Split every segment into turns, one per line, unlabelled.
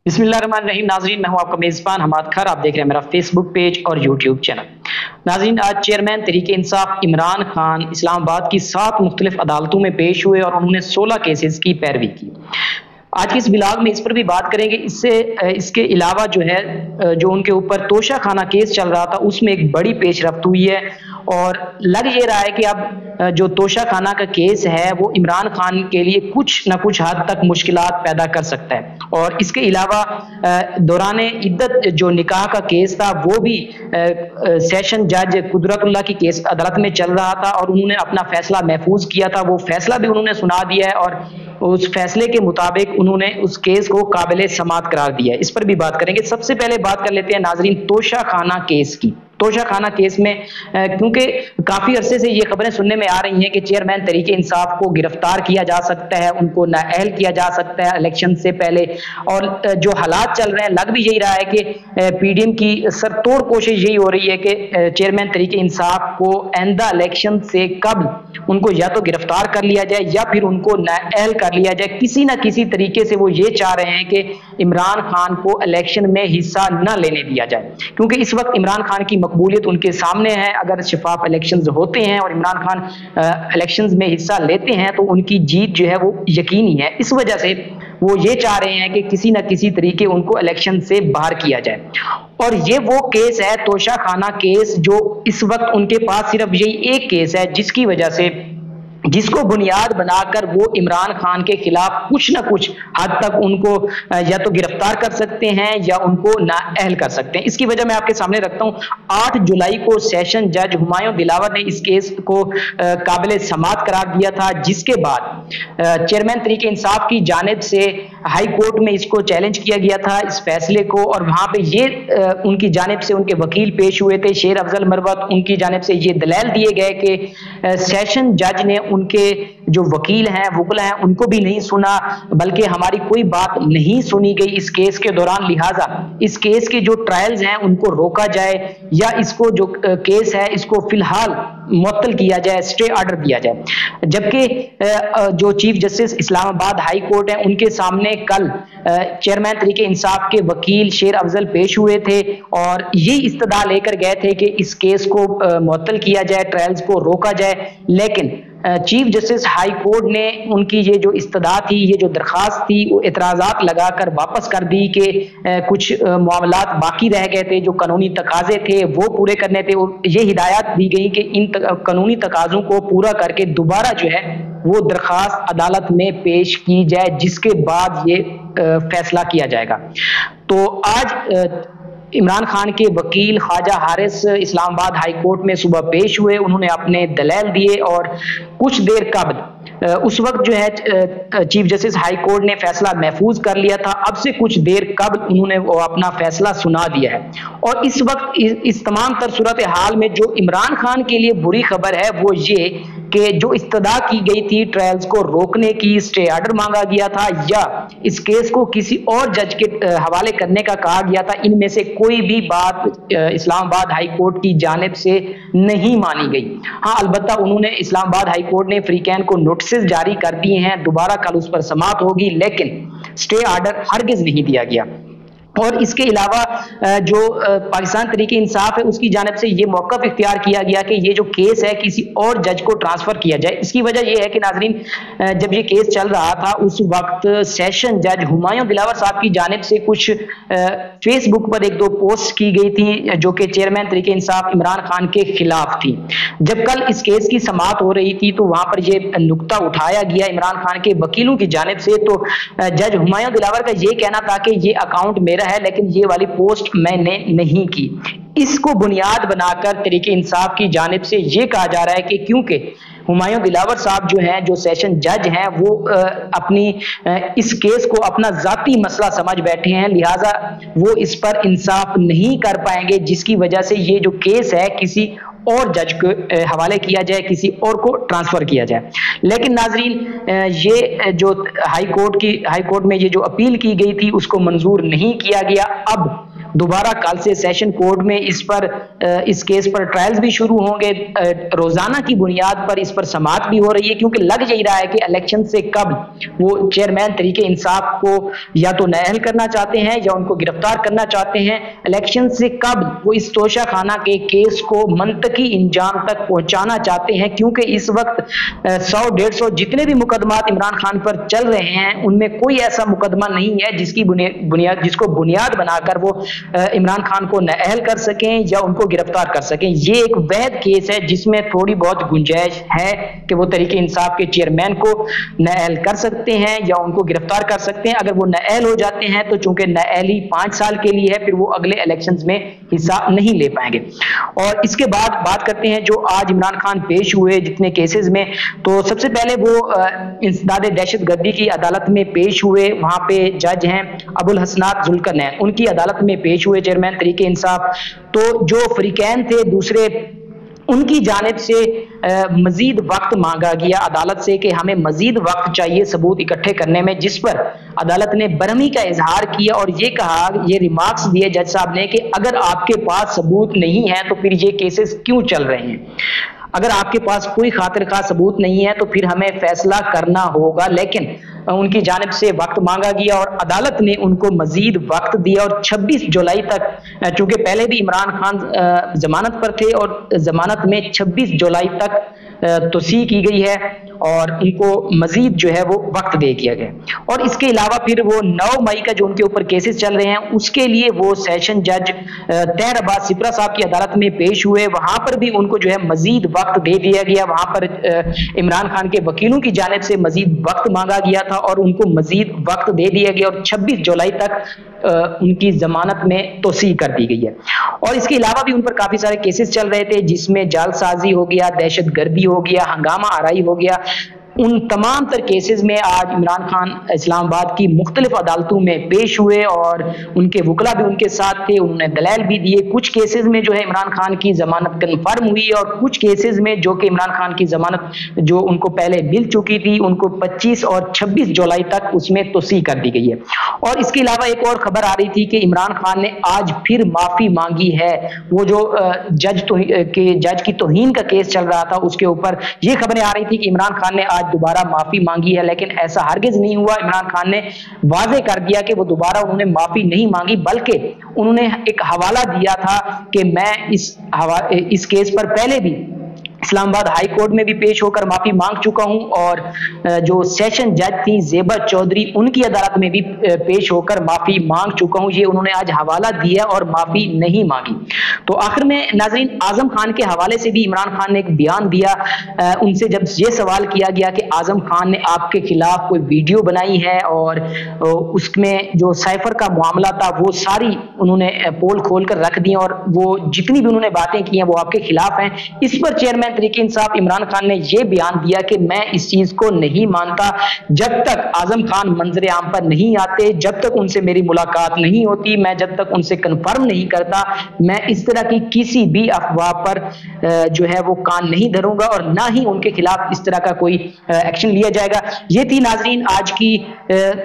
बिस्मिल्लाहिर्रहमानिर्रहीम। नाजरीन, मैं हूं आपका मेज़बान हमाद खर। आप देख रहे हैं मेरा फेसबुक पेज और यूट्यूब चैनल। नाजरीन, आज चेयरमैन तहरीक इंसाफ इमरान खान इस्लामाबाद की 7 मुख्तलिफ अदालतों में पेश हुए और उन्होंने 16 केसेस की पैरवी की। आज के इस ब्लॉग में इस पर भी बात करेंगे। इसके अलावा जो उनके ऊपर तोशा खाना केस चल रहा था उसमें एक बड़ी पेशरफ्त हुई है और लग ये रहा है कि अब जो तोशा खाना का केस है वो इमरान खान के लिए कुछ न कुछ हद तक मुश्किलात पैदा कर सकता है। और इसके अलावा दौरान इद्दत जो निकाह का केस था वो भी सेशन जज कुदरतुल्लाह की केस अदालत में चल रहा था और उन्होंने अपना फैसला महफूज किया था। वो फैसला भी उन्होंने सुना दिया है और उस फैसले के मुताबिक उन्होंने उस केस को काबिले समात करार दिया है। इस पर भी बात करेंगे। सबसे पहले बात कर लेते हैं नाजरीन तोशा खाना केस की। तोशा खाना केस में क्योंकि काफी अरसे से ये खबरें सुनने में आ रही हैं कि चेयरमैन तहरीक इंसाफ को गिरफ्तार किया जा सकता है, उनको नाअहल किया जा सकता है इलेक्शन से पहले। और जो हालात चल रहे हैं लग भी यही रहा है कि पीडीएम की सरतोड़ कोशिश यही हो रही है कि चेयरमैन तहरीक इंसाफ को आइंदा इलेक्शन से कबल उनको या तो गिरफ्तार कर लिया जाए या फिर उनको नाअहल कर लिया जाए। किसी ना किसी तरीके से वो ये चाह रहे हैं कि इमरान खान को इलेक्शन में हिस्सा न लेने दिया जाए, क्योंकि इस वक्त इमरान खान की मकबूलियत उनके सामने है। अगर शफाफ इलेक्शंस होते हैं और इमरान खान इलेक्शंस में हिस्सा लेते हैं तो उनकी जीत जो है वो यकीनी है। इस वजह से वो ये चाह रहे हैं कि किसी न किसी तरीके उनको इलेक्शन से बाहर किया जाए। और ये वो केस है तोशा खाना केस जो इस वक्त उनके पास सिर्फ यही एक केस है जिसको बुनियाद बनाकर वो इमरान खान के खिलाफ कुछ ना कुछ हद तक उनको या तो गिरफ्तार कर सकते हैं या उनको नाअहल कर सकते हैं। इसकी वजह मैं आपके सामने रखता हूं। 8 जुलाई को सेशन जज हुमायूं दिलावर ने इस केस को काबिले समात करार दिया था, जिसके बाद चेयरमैन तहरीक इंसाफ की जानिब से हाई कोर्ट में इसको चैलेंज किया गया था इस फैसले को। और वहां पे ये उनकी जानिब से उनके वकील पेश हुए थे शेर अफजल मरवत। उनकी जानिब से ये दलाल दिए गए कि सेशन जज ने उनके जो वकील हैं वुकला हैं उनको भी नहीं सुना, बल्कि हमारी कोई बात नहीं सुनी गई इस केस के दौरान। लिहाजा इस केस के जो ट्रायल्स हैं उनको रोका जाए या इसको जो केस है इसको फिलहाल मुअत्तल किया जाए, स्टे ऑर्डर दिया जाए। जबकि जो chief justice Islamabad high court है उनके सामने कल चेयरमैन तहरीक इंसाफ के वकील शेर अफजल पेश हुए थे और ये इस्तदा लेकर गए थे कि इस केस को मुअत्तल किया जाए, ट्रायल्स को रोका जाए। लेकिन चीफ जस्टिस हाई कोर्ट ने उनकी ये जो इस्तदा थी, ये जो दरखास्त थी, वो एतराज़ात लगाकर वापस कर दी कि कुछ मामलात बाकी रह गए थे, जो कानूनी तकाजे थे वो पूरे करने थे। और ये हिदायत दी गई कि इन कानूनी तकाजों को पूरा करके दोबारा जो है वो दरखास्त अदालत में पेश की जाए, जिसके बाद ये फैसला किया जाएगा। तो आज इमरान खान के वकील ख्वाजा हारिस इस्लामाबाद हाई कोर्ट में सुबह पेश हुए। उन्होंने अपने दलाल दिए और कुछ देर कबल उस वक्त जो है चीफ जस्टिस हाई कोर्ट ने फैसला महफूज कर लिया था। अब से कुछ देर कबल उन्होंने वो अपना फैसला सुना दिया है। और इस वक्त इस तमाम तर सूरत हाल में जो इमरान खान के लिए बुरी खबर है वो ये कि जो इस्तदा की गई थी ट्रायल्स को रोकने की, स्टे ऑर्डर मांगा गया था या इस केस को किसी और जज के हवाले करने का कहा गया था, इनमें से कोई भी बात इस्लामाबाद हाई कोर्ट की जानिब से नहीं मानी गई। हाँ, अलबत्ता उन्होंने इस्लामाबाद हाई कोर्ट ने फ्रीकैन को नोटिस जारी कर दिए हैं, दोबारा कल उस पर समात होगी, लेकिन स्टे ऑर्डर हरगिज नहीं दिया गया। और इसके अलावा जो पाकिस्तान तहरीक इंसाफ है उसकी जानिब से ये मौक़िफ़ इख्तियार किया गया कि ये जो केस है किसी और जज को ट्रांसफर किया जाए। इसकी वजह यह है कि नाजरीन, जब ये केस चल रहा था उस वक्त सेशन जज हुमायूं दिलावर साहब की जानिब से कुछ फेसबुक पर 1-2 पोस्ट की गई थी जो कि चेयरमैन तहरीक इंसाफ इमरान खान के खिलाफ थी। जब कल इस केस की समात हो रही थी तो वहां पर यह नुक्ता उठाया गया इमरान खान के वकीलों की जानिब से। तो जज हुमायूं दिलावर का यह कहना था कि ये अकाउंट मेरा है लेकिन ये वाली पोस्ट मैंने नहीं की। इसको बुनियाद बनाकर तहरीक इंसाफ की जानिब से ये कहा जा रहा है कि क्योंकि हुमायूं दिलावर साहब जो हैं, जो सेशन जज हैं, वो अपनी इस केस को अपना जाती मसला समझ बैठे हैं, लिहाजा वो इस पर इंसाफ नहीं कर पाएंगे, जिसकी वजह से ये जो केस है किसी और जज के हवाले किया जाए, किसी और को ट्रांसफर किया जाए। लेकिन नाजरीन, ये जो हाई कोर्ट में ये जो अपील की गई थी उसको मंजूर नहीं किया गया। अब दोबारा कल से सेशन कोर्ट में इस केस पर ट्रायल्स भी शुरू होंगे। रोजाना की बुनियाद पर इस पर समाअत भी हो रही है, क्योंकि लग यही रहा है कि इलेक्शन से कबल वो चेयरमैन तरीके इंसाफ को या तो नाअहल करना चाहते हैं या उनको गिरफ्तार करना चाहते हैं। इलेक्शन से कबल वो इस तोशा खाना के केस को मंतकी इंजाम तक पहुंचाना चाहते हैं, क्योंकि इस वक्त 100-150 जितने भी मुकदमात इमरान खान पर चल रहे हैं उनमें कोई ऐसा मुकदमा नहीं है जिसको बुनियाद बनाकर वो इमरान खान को नाअहल कर सकें या उनको गिरफ्तार कर सकें। ये एक वैध केस है जिसमें थोड़ी बहुत गुंजाइश है कि वो तरीके इंसाफ के चेयरमैन को नाअहल कर सकते हैं या उनको गिरफ्तार कर सकते हैं। अगर वो नाअहल हो जाते हैं तो चूंकि नाअहली 5 साल के लिए है, फिर वो अगले इलेक्शंस में हिस्सा नहीं ले पाएंगे। और इसके बाद बात करते हैं जो आज इमरान खान पेश हुए जितने केसेस में, तो सबसे पहले वो इंसदाद दहशतगर्दी की अदालत में पेश हुए। वहां पे जज हैं अबुल हसनात जुल्करनैन, उनकी अदालत में पेश हुए चेयरमैन तरीके इंसाफ। तो जो फरीकैन थे दूसरे, उनकी जानिब से मजीद वक्त मांगा गया अदालत से कि हमें मजीद वक्त चाहिए सबूत इकट्ठे करने में, जिस पर अदालत ने बरहमी का इजहार किया और ये कहा, ये रिमार्क्स दिए जज साहब ने कि अगर आपके पास सबूत नहीं है तो फिर ये केसेस क्यों चल रहे हैं। अगर आपके पास कोई खातिर खा सबूत नहीं है तो फिर हमें फैसला करना होगा। लेकिन उनकी जानिब से वक्त मांगा गया और अदालत ने उनको मजीद वक्त दिया और 26 जुलाई तक, चूंकि पहले भी इमरान खान जमानत पर थे और जमानत में 26 जुलाई तक तोसी की गई है और उनको मजीद जो है वो वक्त दे दिया गया। और इसके अलावा फिर वो 9 मई का जो उनके ऊपर केसेस चल रहे हैं उसके लिए वो सेशन जज तैर अब्बास सिपरा साहब की अदालत में पेश हुए। वहां पर भी उनको जो है मजीद वक्त दे दिया गया। वहां पर इमरान खान के वकीलों की जानिब से मजीद वक्त मांगा गया था और उनको मजीद वक्त दे दिया गया और 26 जुलाई तक उनकी जमानत में तोसी कर दी गई है। और इसके अलावा भी उन पर काफी सारे केसेस चल रहे थे, जिसमें जालसाजी हो गया, दहशतगर्दी हो गया, हंगामा आराई हो गया। उन तमाम तर केसेस में आज इमरान खान इस्लामाबाद की मुख्तलिफ अदालतों में पेश हुए और उनके वकला भी उनके साथ थे, उन्होंने दलाइल भी दिए। कुछ केसेस में जो है इमरान खान की जमानत कन्फर्म हुई और कुछ केसेस में जो कि इमरान खान की जमानत जो उनको पहले मिल चुकी थी उनको 25 और 26 जुलाई तक उसमें तोसी कर दी गई है। और इसके अलावा एक और खबर आ रही थी कि इमरान खान ने आज फिर माफी मांगी है। वो जो जज की तौहीन का केस चल रहा था उसके ऊपर ये खबरें आ रही थी कि इमरान खान ने आज दोबारा माफी मांगी है, लेकिन ऐसा हरगिज नहीं हुआ। इमरान खान ने वाजे कर दिया कि वो दोबारा उन्होंने माफी नहीं मांगी, बल्कि उन्होंने एक हवाला दिया था कि मैं इस केस पर पहले भी इस्लामाबाद हाई कोर्ट में भी पेश होकर माफी मांग चुका हूं और जो सेशन जज थी ज़ेबा चौधरी उनकी अदालत में भी पेश होकर माफी मांग चुका हूं। ये उन्होंने आज हवाला दिया और माफी नहीं मांगी। तो आखिर में नाज़रीन, आजम खान के हवाले से भी इमरान खान ने एक बयान दिया। उनसे जब ये सवाल किया गया कि आजम खान ने आपके खिलाफ कोई वीडियो बनाई है और उसमें जो साइफर का मामला था वो सारी उन्होंने पोल खोल कर रख दी और वो जितनी भी उन्होंने बातें की हैं वो आपके खिलाफ हैं। इस पर चेयरमैन तरीके इंसाफ इमरान खान ने यह बयान दिया कि मैं इस चीज को नहीं मानता। जब तक आजम खान मंजर आम पर नहीं आते, जब तक उनसे मेरी मुलाकात नहीं होती, मैं जब तक उनसे कंफर्म नहीं करता, मैं इस तरह की किसी भी अफवाह पर जो है वो कान नहीं धरूंगा और ना ही उनके खिलाफ इस तरह का कोई एक्शन लिया जाएगा। ये थी नाजरीन आज की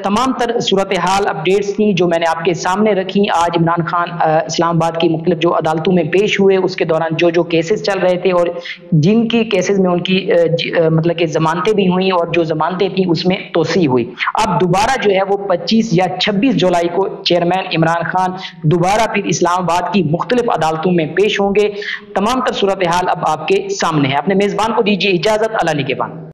तमाम तर सूरत हाल अपडेट्स थी जो मैंने आपके सामने रखी। आज इमरान खान इस्लामाबाद की मुख्तलिफ जो अदालतों में पेश हुए उसके दौरान जो जो केसेस चल रहे थे और जिनकी केसेस में उनकी मतलब कि जमानतें भी हुई और जो जमानतें थी उसमें तोसी हुई। अब दोबारा जो है वो 25 या 26 जुलाई को चेयरमैन इमरान खान दोबारा फिर इस्लामाबाद की मुख्तलिफ अदालतों में पेश होंगे। तमाम तर सूरत हाल अब आपके सामने है। अपने मेजबान को दीजिए इजाजत। अल्लाह निगहबान।